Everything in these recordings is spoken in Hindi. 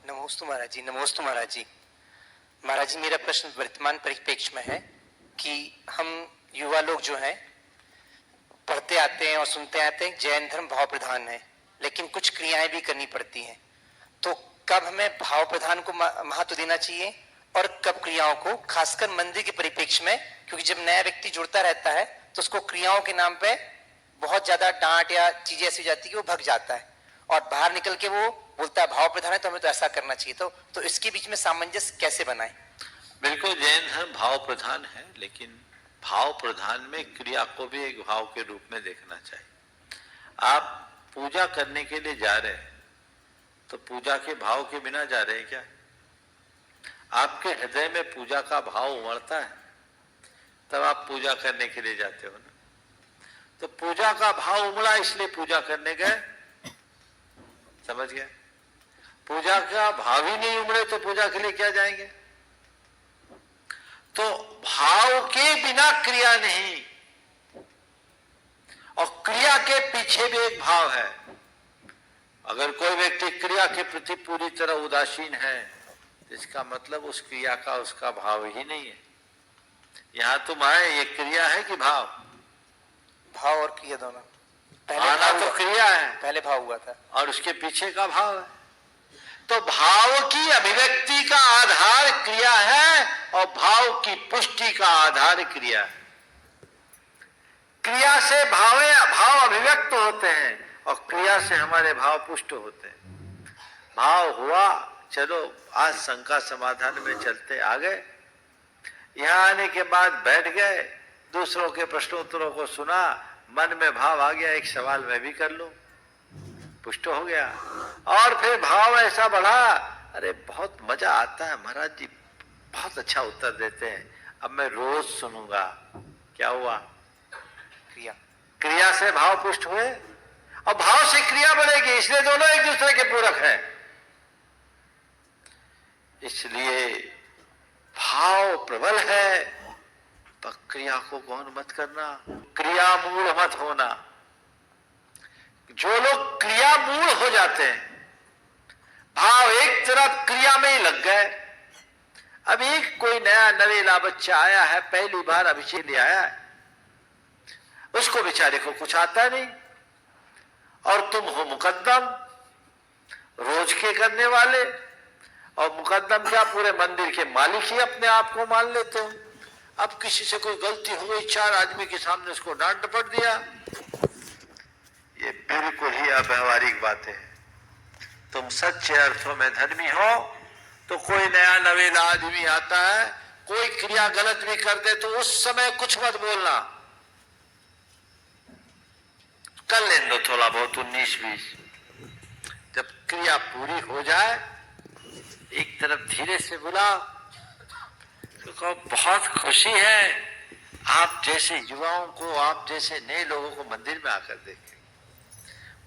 नमोस्तु महाराज जी, नमोस्तु महाराज जी। महाराज जी, मेरा प्रश्न वर्तमान परिप्रेक्ष्य में है कि हम युवा लोग जो हैं पढ़ते आते हैं और सुनते आते हैं जैन धर्म भाव प्रधान है, लेकिन कुछ क्रियाएं भी करनी पड़ती हैं। तो कब हमें भाव प्रधान को महत्व देना चाहिए और कब क्रियाओं को, खासकर मंदिर के परिप्रेक्ष्य में, क्योंकि जब नया व्यक्ति जुड़ता रहता है तो उसको क्रियाओं के नाम पे बहुत ज्यादा डांट या चीजें ऐसी जाती है कि वो भग जाता है और बाहर निकल के वो बोलता है भाव प्रधान है तो हमें तो ऐसा करना चाहिए। तो इसके बीच में सामंजस्य कैसे बनाए? बिल्कुल, जैन धर्म भाव प्रधान है, लेकिन भाव प्रधान में क्रिया को भी एक भाव के रूप में देखना चाहिए। आप पूजा करने के लिए जा रहे हैं तो पूजा के भाव के बिना जा रहे हैं क्या? आपके हृदय में पूजा का भाव उमड़ता है तब आप पूजा करने के लिए जाते हो ना। तो पूजा का भाव उमड़ा इसलिए पूजा करने गए, समझ गए? पूजा का भाव ही नहीं उमड़े तो पूजा के लिए क्या जाएंगे? तो भाव के बिना क्रिया नहीं, और क्रिया के पीछे भी एक भाव है। अगर कोई व्यक्ति क्रिया के प्रति पूरी तरह उदासीन है तो इसका मतलब उस क्रिया का उसका भाव ही नहीं है। यहां तुम आए, ये क्रिया है कि भाव? भाव और क्रिया दोनों। आना तो क्रिया है, पहले भाव हुआ था और उसके पीछे का भाव है। तो भाव की अभिव्यक्ति का आधार क्रिया है और भाव की पुष्टि का आधार क्रिया है। क्रिया से भाव अभिव्यक्त होते हैं और क्रिया से हमारे भाव पुष्ट होते हैं। भाव हुआ, चलो आज शंका समाधान में चलते आ गए। यहां आने के बाद बैठ गए, दूसरों के प्रश्नोत्तरों को सुना, मन में भाव आ गया, एक सवाल मैं भी कर लूं, पुष्ट हो गया। और फिर भाव ऐसा बढ़ा, अरे बहुत मजा आता है महाराज जी, बहुत अच्छा उत्तर देते हैं, अब मैं रोज सुनूंगा। क्या हुआ? क्रिया से भाव पुष्ट हुए और भाव से क्रिया बढ़ेगी, इसलिए दोनों एक दूसरे के पूरक हैं। इसलिए भाव प्रबल है तो क्रिया को गौण मत करना, क्रिया मूल मत होना। जो लोग क्रिया मूल हो जाते हैं, भाव एक तरफ क्रिया में ही लग गए। अब एक कोई नया नवेला बच्चा आया है, पहली बार अभिषेक ले आया है, उसको बेचारे को कुछ आता नहीं, और तुम हो मुकद्दम, रोज के करने वाले, और मुकद्दम क्या, पूरे मंदिर के मालिक ही अपने आप को मान लेते हो। अब किसी से कोई गलती हो गई, चार आदमी के सामने उसको डांट डपट दिया, ये बिल्कुल ही अव्यावहारिक बातें हैं। तुम सच्चे अर्थों में धर्मी हो तो कोई नया नवेला आदमी आता है, कोई क्रिया गलत भी कर दे तो उस समय कुछ मत बोलना, कर ले दो थोड़ा बहुत 19-20। जब क्रिया पूरी हो जाए एक तरफ धीरे से बुला तो कहो बहुत खुशी है आप जैसे युवाओं को, आप जैसे नए लोगों को मंदिर में आकर देखें,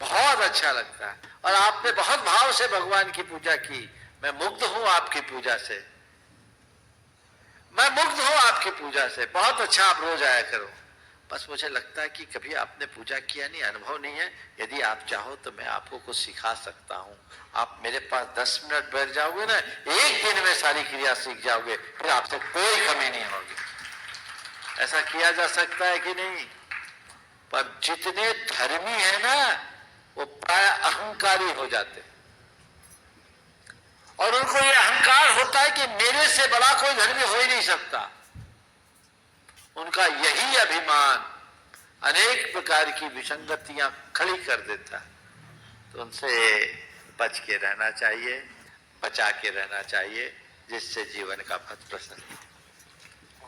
बहुत अच्छा लगता है, और आपने बहुत भाव से भगवान की पूजा की, मैं मुग्ध हूं आपकी पूजा से, मैं मुग्ध हूं आपकी पूजा से, बहुत अच्छा, आप रोज आया करो। बस मुझे लगता है कि कभी आपने पूजा किया नहीं, अनुभव नहीं है, यदि आप चाहो तो मैं आपको कुछ सिखा सकता हूं। आप मेरे पास 10 मिनट बैठ जाओगे ना, एक दिन में सारी क्रिया सीख जाओगे, फिर आपसे कोई कमी नहीं होगी। ऐसा किया जा सकता है कि नहीं? पर जितने धर्मी है ना वो प्राय अहंकारी हो जाते, और उनको ये अहंकार होता है कि मेरे से बड़ा कोई धर्मी हो ही नहीं सकता। उनका यही अभिमान अनेक प्रकार की विसंगतियां खड़ी कर देता है। तो उनसे बच के रहना चाहिए, बचा के रहना चाहिए, जिससे जीवन का पथ प्रशस्त हो।